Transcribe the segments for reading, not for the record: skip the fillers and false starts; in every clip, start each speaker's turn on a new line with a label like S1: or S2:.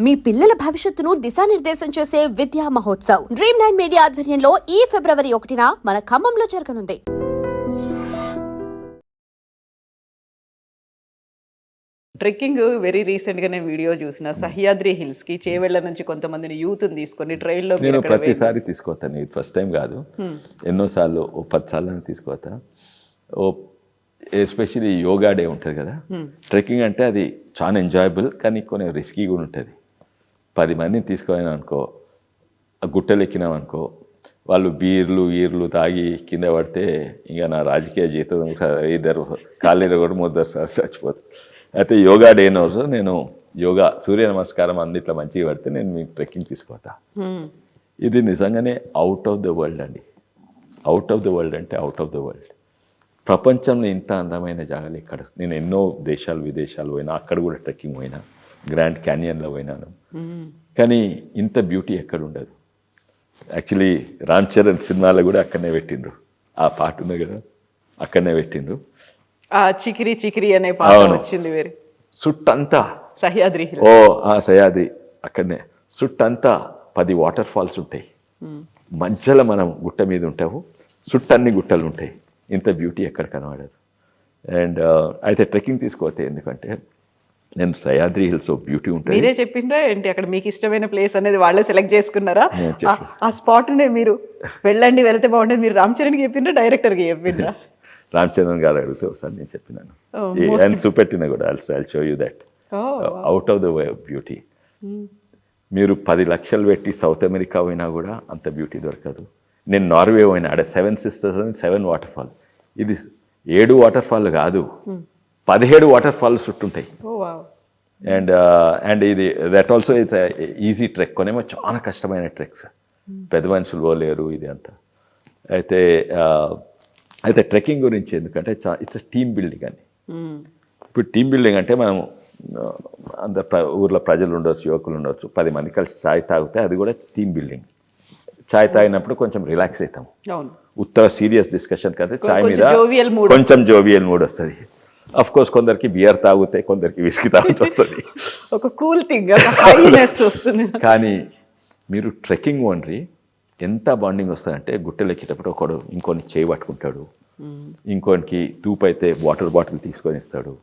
S1: మీ పిల్లల భవిష్యత్తును దిశానిర్దేశం చేసే విద్యా మహోత్సవ్ Dream9 మీడియా ఆధ్వర్యంలో ఈ ఫిబ్రవరి 1న మన ఖమ్మంలో జరగనుంది.
S2: ట్రెక్కింగ్ వెరీ రీసెంట్గా నేను వీడియో చూసిన సహ్యాద్రి హిల్స్కి చేవెళ్ళ నుంచి కొంతమందిని యూత్ని తీసుకొని ట్రైన్లో
S3: నేను ప్రతిసారి తీసుకోతాను. ఇది ఫస్ట్ టైం కాదు, ఎన్నోసార్లు 10 సార్లు తీసుకోతా. ఎస్పెషల్లీ యోగా డే ఉంటుంది కదా, ట్రెక్కింగ్ అంటే అది చాలా ఎంజాయబుల్ కానీ కొన్ని రిస్కీ కూడా ఉంటుంది. 10 మందిని తీసుకోవాలి అనుకో, గుట్టలు ఎక్కినాం అనుకో, వాళ్ళు ఈర్లు తాగి కింద పడితే ఇంకా నా రాజకీయ జీవితం ఇద్దరు కాళ్ళు కూడా ముద్దరు చచ్చిపోతుంది. అయితే యోగా డే రోజు నేను యోగా సూర్య నమస్కారం అన్నిట్లో మంచిగా పడితే నేను మీకు ట్రెక్కింగ్ తీసుకుపోతా. ఇది నిజంగానే అవుట్ ఆఫ్ ద వరల్డ్ అండి. అవుట్ ఆఫ్ ద వరల్డ్ అంటే అవుట్ ఆఫ్ ద వరల్డ్. ప్రపంచంలో ఇంత అందమైన జాగాలు ఇక్కడ. నేను ఎన్నో విదేశాలు పోయినా, అక్కడ కూడా ట్రెక్కింగ్ పోయినా, గ్రాండ్ క్యానియన్లో పోయినాను, కానీ ఇంత బ్యూటీ ఎక్కడ ఉండదు. యాక్చువల్లీ రామ్ చరణ్ సినిమాలో కూడా అక్కడనే పెట్టిండ్రు, ఆ పాట ఉంది కదా, అక్కడనే పెట్టిండ్రు.
S2: చికిరి చికిరి అనే పాట వచ్చింది. వేరే
S3: సుట్టంతా
S2: సహ్యాద్రి,
S3: సహ్యాద్రి అక్కడనే సుట్టంతా 10 వాటర్ ఫాల్స్ ఉంటాయి. మధ్యలో మనం గుట్ట మీద ఉంటావు, చుట్టన్ని గుట్టలు ఉంటాయి. ఇంత బ్యూటీ ఎక్కడ కనబడదు. అండ్ అయితే ట్రెక్కింగ్ తీసుకోతే, ఎందుకంటే నేను సహ్యాద్రి హిల్స్ బ్యూటీ ఉంటుంది.
S2: మీరే చెప్పిండ్రా ఏంటి అక్కడ మీకు ఇష్టమైన ప్లేస్ అనేది వాళ్ళే సెలెక్ట్ చేసుకున్నారా? ఆ స్పాట్ మీరు వెళ్ళండి, వెళ్తే బాగుంటుంది మీరు రామ్ చరణ్కి చెప్పిండ్రా, డైరెక్టర్కి చెప్పిండ్రా?
S3: రామ్ చరణ్ గారు అడిగితే ఒకసారి నేను చెప్పినాను, ఆయన చూపెట్టిన కూడా I'll show you that out of the way beauty. మీరు 10 లక్షలు పెట్టి సౌత్ అమెరికా పోయినా కూడా అంత బ్యూటీ దొరకదు. నేను నార్వే పోయినా, ఆడ 7 సిస్టర్స్ అని 7 వాటర్ ఫాల్. ఇది 7 వాటర్ ఫాల్ కాదు, 17 వాటర్ ఫాల్స్ చుట్టుంటాయి. అండ్ ఇది that also it's easy trek. కొనేమో చాలా కష్టమైన ట్రెక్స్, పెద్ద మనుషులు పోలేరు ఇది అంతా. అయితే ట్రెక్కింగ్ గురించి ఎందుకంటే ఇట్స్ టీమ్ బిల్డింగ్ అని. ఇప్పుడు టీమ్ బిల్డింగ్ అంటే మనం అందరు ఊర్లో ప్రజలు ఉండవచ్చు, యువకులు ఉండవచ్చు, 10 మంది కలిసి చాయ్ తాగితే అది కూడా టీమ్ బిల్డింగ్. చాయ్ తాగినప్పుడు కొంచెం రిలాక్స్ అవుతాం. ఉత్తర సీరియస్ డిస్కషన్ కదా, చాయ్ మీద కొంచెం జోవియల్ మూడ్ వస్తుంది. అఫ్ కోర్స్ కొందరికి బియర్ తాగితే, కొందరికి విస్కీ తాగుతూ వస్తుంది,
S2: ఒక కూల్ థింగ్ వస్తుంది.
S3: కానీ మీరు ట్రెక్కింగ్ వండ్రి ఎంత బాండింగ్ వస్తుందంటే, గుట్టలు ఎక్కేటప్పుడు ఒకడు ఇంకొని చేయి పట్టుకుంటాడు, ఇంకోనికి తూపు అయితే వాటర్ బాటిల్ తీసుకొని ఇస్తాడు,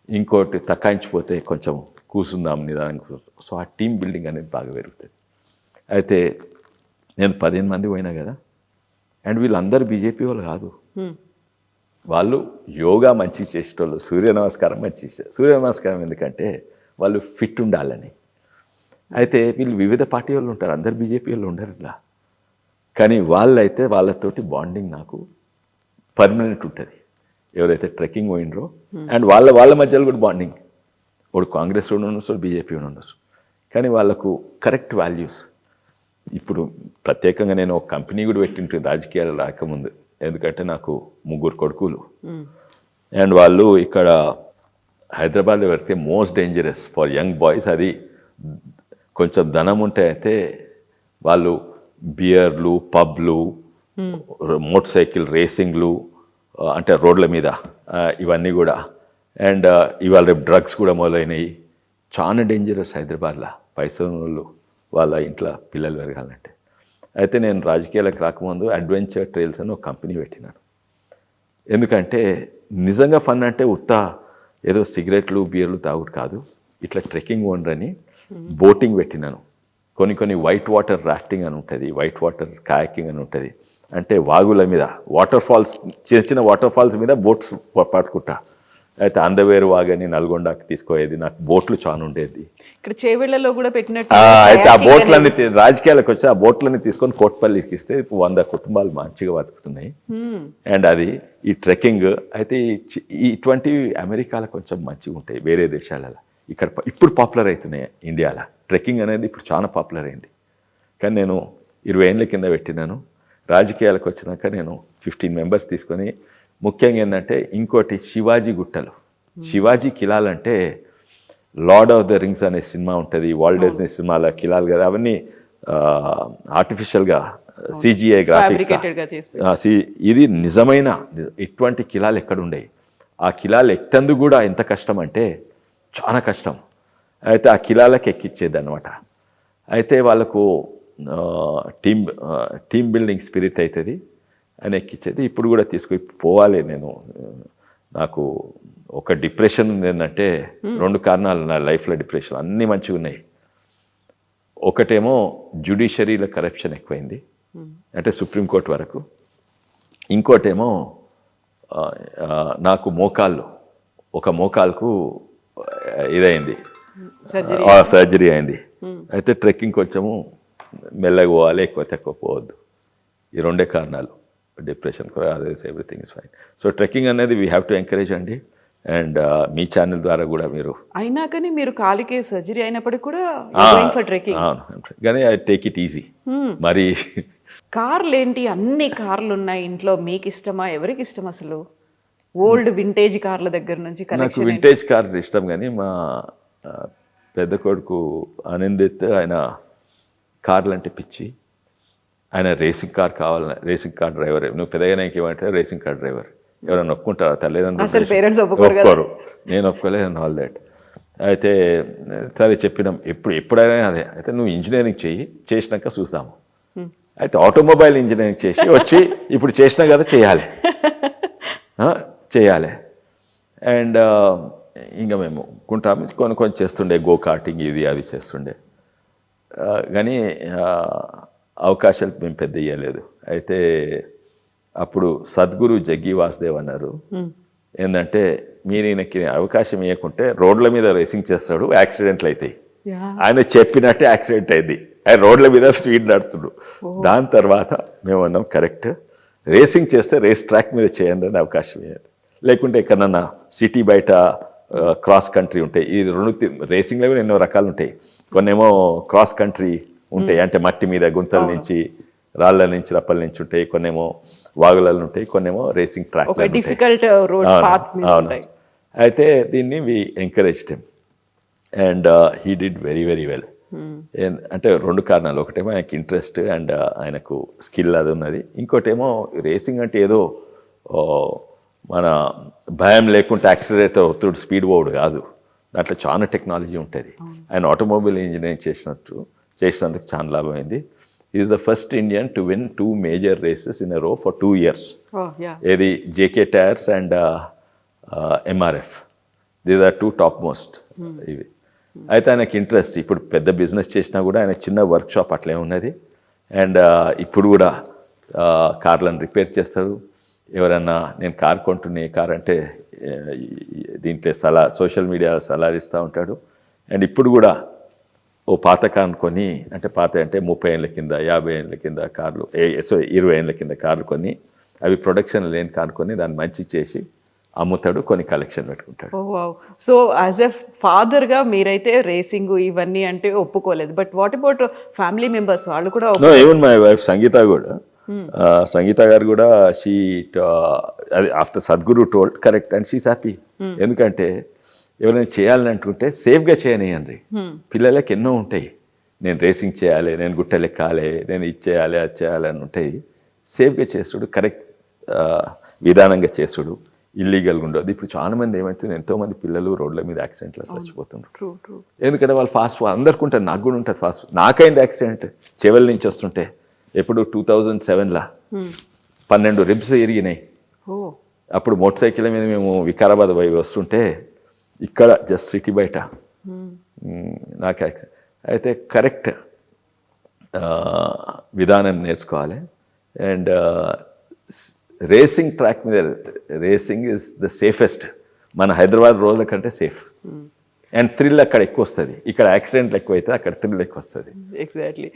S3: ఇంకోటి తక్కాయించిపోతే కొంచెం కూసుందాం నిదానికి. సో ఆ టీమ్ బిల్డింగ్ అనేది బాగా పెరుగుతుంది. అయితే నేను 15 మంది పోయినా కదా, అండ్ వీళ్ళందరూ బీజేపీ వాళ్ళు కాదు, వాళ్ళు యోగా మంచి చేసేటోళ్ళు, సూర్య నమస్కారం మంచి చేస్తారు. సూర్య నమస్కారం ఎందుకంటే వాళ్ళు ఫిట్ ఉండాలని. అయితే వీళ్ళు వివిధ పార్టీ వాళ్ళు ఉంటారు, అందరు బీజేపీ వాళ్ళు ఉండరు ఇలా. కానీ వాళ్ళైతే వాళ్ళతోటి బాండింగ్ నాకు పర్మనెంట్ ఉంటుంది. ఎవరైతే ట్రెక్కింగ్ పోయినరో, అండ్ వాళ్ళ మధ్యలో కూడా బాండింగ్. వాడు కాంగ్రెస్ ఉండొచ్చు, బీజేపీ ఉండొచ్చు, కానీ వాళ్ళకు కరెక్ట్ వాల్యూస్. ఇప్పుడు ప్రత్యేకంగా నేను ఒక కంపెనీ కూడా పెట్టింటుంది రాజకీయాలు రాకముందు, ఎందుకంటే నాకు 3 కొడుకులు, అండ్ వాళ్ళు ఇక్కడ హైదరాబాద్లో పెడితే most dangerous for young boys. అది కొంచెం ధనం ఉంటే అయితే వాళ్ళు బియర్లు, పబ్లు, మోటార్ సైకిల్ రేసింగ్లు, అంటే రోడ్ల మీద ఇవన్నీ కూడా, అండ్ ఇవాళ రేపు డ్రగ్స్ కూడా మొదలైనవి. చాలా డేంజరస్ హైదరాబాద్లో పైసలు వాళ్ళు వాళ్ళ ఇంట్లో పిల్లలు పెరగాలంటే. అయితే నేను రాజకీయాలకు రాకముందు అడ్వెంచర్ ట్రైల్స్ అని ఒక కంపెనీ పెట్టినాను. ఎందుకంటే నిజంగా ఫన్ అంటే ఏదో సిగరెట్లు బియర్లు తాగుడు కాదు, ఇట్లా ట్రెక్కింగ్ ఓనరని బోటింగ్ పెట్టినాను. కొన్ని వైట్ వాటర్ రాఫ్టింగ్ అని ఉంటుంది, వైట్ వాటర్ కాయాకింగ్ అని ఉంటుంది. అంటే వాగుల మీద వాటర్ ఫాల్స్, చిన్న వాటర్ ఫాల్స్ మీద బోట్స్ పట్టుకుంటా. అయితే అందవేరు వాగని నల్గొండకి తీసుకోయేది, నాకు బోట్లు చాలా ఉండేది.
S2: ఇక్కడ చేవెళ్లలో కూడా పెట్టినట్టు.
S3: అయితే ఆ బోట్లన్నీ రాజకీయాలకు వచ్చి ఆ బోట్లన్నీ తీసుకొని కోట్పల్లికి ఇస్తే ఇప్పుడు 100 కుటుంబాలు మంచిగా బతుకుతున్నాయి. అండ్ అది ఈ ట్రెక్కింగ్ అయితే ఇటువంటివి అమెరికాలో కొంచెం మంచిగా ఉంటాయి, వేరే దేశాలలో. ఇక్కడ ఇప్పుడు పాపులర్ అవుతున్నాయి ఇండియాలో. ట్రెక్కింగ్ అనేది ఇప్పుడు చాలా పాపులర్ అయింది. కానీ నేను 20 ఏళ్ళ కింద పెట్టినాను. రాజకీయాలకు వచ్చినాక నేను 15 మెంబర్స్ తీసుకొని, ముఖ్యంగా ఏంటంటే ఇంకోటి శివాజీ గుట్టలు, శివాజీ కిలాలంటే లార్డ్ ఆఫ్ ద రింగ్స్ అనే సినిమా ఉంటుంది, వాల్ట్ డిస్నీ సినిమాల కిలాలు కదా, అవన్నీ ఆర్టిఫిషియల్గా CGI గ్రాఫిక్స్. ఇది నిజమైన ఇటువంటి కిలాలు ఎక్కడుండేవి. ఆ కిలాలు ఎక్కేందుకు కూడా ఎంత కష్టం అంటే చాలా కష్టం. అయితే ఆ కిలాలకు ఎక్కిచ్చేది అనమాట. అయితే వాళ్ళకు టీమ్ బిల్డింగ్ స్పిరిట్ అవుతుంది అని ఎక్కించేది. ఇప్పుడు కూడా పోవాలి నేను. నాకు ఒక డిప్రెషన్ ఉంది ఏంటంటే 2 కారణాలు నా లైఫ్లో డిప్రెషన్. అన్నీ మంచిగా ఉన్నాయి. ఒకటేమో జ్యుడిషియరీలో కరప్షన్ ఎక్కువైంది, అంటే సుప్రీంకోర్టు వరకు. ఇంకోటేమో నాకు ఒక మోకాలుకు ఇదైంది, సర్జరీ అయింది. అయితే ట్రెక్కింగ్ కొంచెము మెల్లగా పోవాలి, ఎక్కువ తక్కువ పోవద్దు. ఈ 2 కారణాలు depression. Others everything is fine. So trekking అనేది వీ హ్యావ్ టు ఎంకరేజ్ అండి. అండ్ మీ ఛానల్ ద్వారా కూడా మీరు
S2: అయినా కానీ మీరు కాలికే సర్జరీ అయినప్పటికీ కూడా ఫర్ ట్రెక్కింగ్.
S3: కానీ ఐ టేక్ ఇట్ ఈజీ. మరి
S2: కార్లు ఏంటి, అన్ని కార్లు ఉన్నాయి ఇంట్లో, మీకు ఇష్టమా, ఎవరికి ఇష్టం అసలు? ఓల్డ్ వింటేజ్ కార్ల దగ్గర నుంచి
S3: నాకు
S2: కలెక్షన్.
S3: వింటేజ్ కార్ ఇష్టం, కానీ మా పెద్ద కొడుకు ఆనందిత్ ఆయన కార్లు అంటే పిచ్చి. ఆయన రేసింగ్ కార్ కావాలని, రేసింగ్ కార్ డ్రైవర్. నువ్వు పెద్దగా ఏమంటే రేసింగ్ కార్ డ్రైవర్. ఎవరైనా ఒప్పుకుంటారా?
S2: అసలు పేరెంట్స్
S3: ఒప్పుకోరు. నేను ఒప్పుకోలేదు అండ్ ఆల్ దాట్. అయితే సరే చెప్పినాం, ఎప్పుడైనా అదే. అయితే నువ్వు ఇంజనీరింగ్ చేసినాక చూస్తాము. అయితే ఆటోమొబైల్ ఇంజనీరింగ్ చేసి వచ్చి ఇప్పుడు చేసినా కదా చేయాలి. అండ్ ఇంకా మేము కుంటాము కొన్ని చేస్తుండే, గో కార్టింగ్ ఇది అది చేస్తుండే. కానీ అవకాశాలు మేము పెద్ద ఇవ్వలేదు. అయితే అప్పుడు సద్గురు జగ్గి వాసుదేవ్ అన్నారు, ఏంటంటే మీరు ఈయనకి అవకాశం ఇవ్వకుంటే రోడ్ల మీద రేసింగ్ చేస్తాడు, యాక్సిడెంట్లు అవుతాయి. ఆయన చెప్పినట్టే యాక్సిడెంట్ అయింది. ఆయన రోడ్ల మీద స్పీడ్ నడుతుడు. దాని తర్వాత మేము అన్నాం, కరెక్ట్, రేసింగ్ చేస్తే రేస్ ట్రాక్ మీద చేయండి అని అవకాశం ఇవ్వాలి. లేకుంటే ఎక్కడన్నా సిటీ బయట క్రాస్ కంట్రీ ఉంటాయి. ఈ 2 రేసింగ్లో కూడా ఎన్నో రకాలు ఉంటాయి. కొన్నేమో క్రాస్ కంట్రీ ఉంటాయి, అంటే మట్టి మీద గుంతల నుంచి, రాళ్ళ నుంచి, రప్పల నుంచి ఉంటాయి. కొన్నేమో వాగులలో ఉంటాయి, కొన్నేమో రేసింగ్ ట్రాక్. అయితే దీన్ని we encouraged him and he did very very well. అంటే 2 కారణాలు. ఒకటేమో ఆయనకి ఇంట్రెస్ట్ అండ్ ఆయనకు స్కిల్ అది ఉన్నది. ఇంకోటేమో రేసింగ్ అంటే ఏదో మన భయం లేకుండా యాక్సిలరేటర్ ఒత్తుడు స్పీడ్ పోవుడు కాదు, దాంట్లో చాలా టెక్నాలజీ ఉంటుంది. ఆయన ఆటోమొబైల్ ఇంజనీరింగ్ చేసినందుకు చాలా లాభమైంది. Is the first Indian to win 2 major races in a row for 2 years. ఏది JK tyres and MRF. These are 2 top most ఇవి. అయితే ఆయనకి ఇంట్రెస్ట్. ఇప్పుడు పెద్ద బిజినెస్ చేసినా కూడా ఆయన చిన్న వర్క్ షాప్ అట్లే ఉన్నది. అండ్ ఇప్పుడు కూడా కార్లను రిపేర్ చేస్తాడు. ఎవరన్నా నేను కార్ కొంటున్నా, కార్ అంటే దీంట్లో సోషల్ మీడియా సలహా ఇస్తూ ఉంటాడు. అండ్ ఇప్పుడు కూడా ఓ పాత కారు కొని, అంటే పాత అంటే 30 ఏళ్ళ కింద, 50 ఏళ్ళ కింద కార్లు, 20 ఏళ్ళ కింద కార్లు కొని, అవి ప్రొడక్షన్ లేని కారు కొని దాన్ని మంచి చేసి అమ్ముతాడు, కొన్ని కలెక్షన్ పెట్టుకుంటాడు.
S2: సో యాజ్ ఎ ఫాదర్గా మీరైతే రేసింగ్ ఇవన్నీ అంటే ఒప్పుకోలేదు. But what about family members? వాళ్ళు కూడా
S3: ఈవెన్ మై వైఫ్ సంగీత కూడా, సంగీత గారు కూడా she after Sadhguru told correct and she's happy. ఎందుకంటే ఎవరైనా చేయాలని అనుకుంటే సేఫ్గా చేయనియండి. పిల్లలకి ఎన్నో ఉంటాయి, నేను రేసింగ్ చేయాలి, నేను గుట్టలెక్కాలి, నేను ఇది చేయాలి, అది చేయాలి అని ఉంటాయి. సేఫ్గా చేస్తుడు, కరెక్ట్ విధానంగా చేస్తుడు, ఇల్లీగల్గా ఉండదు. ఇప్పుడు చాలా మంది ఏమవుతుంది, ఎంతోమంది పిల్లలు రోడ్ల మీద యాక్సిడెంట్లో చచ్చిపోతున్నారు. ఎందుకంటే వాళ్ళు ఫాస్ట్ అందరికి ఉంటుంది, నాకు కూడా ఉంటుంది ఫాస్ట్. నాకైంది యాక్సిడెంట్ చెవెల్ నుంచి వస్తుంటే, ఎప్పుడు 2007లో 12 రిబ్స్ ఇరిగినాయి. అప్పుడు మోటార్ సైకిల్ మీద మేము వికారాబాద్ పోయి వస్తుంటే, ఇక్కడ జస్ట్ సిటీ బయట నాకు యాక్సిడెంట్ అయితే. కరెక్ట్ విధానం నేర్చుకోవాలి. అండ్ రేసింగ్ ట్రాక్ మీద రేసింగ్ ఇస్ ద సేఫెస్ట్. మన హైదరాబాద్ రోడ్ల కంటే సేఫ్. అండ్ థ్రిల్ అక్కడ ఎక్కువ వస్తుంది. ఇక్కడ యాక్సిడెంట్లు ఎక్కువ అయితే అక్కడ థ్రిల్ ఎక్కువ వస్తుంది.
S2: ఎగ్జాక్ట్లీ.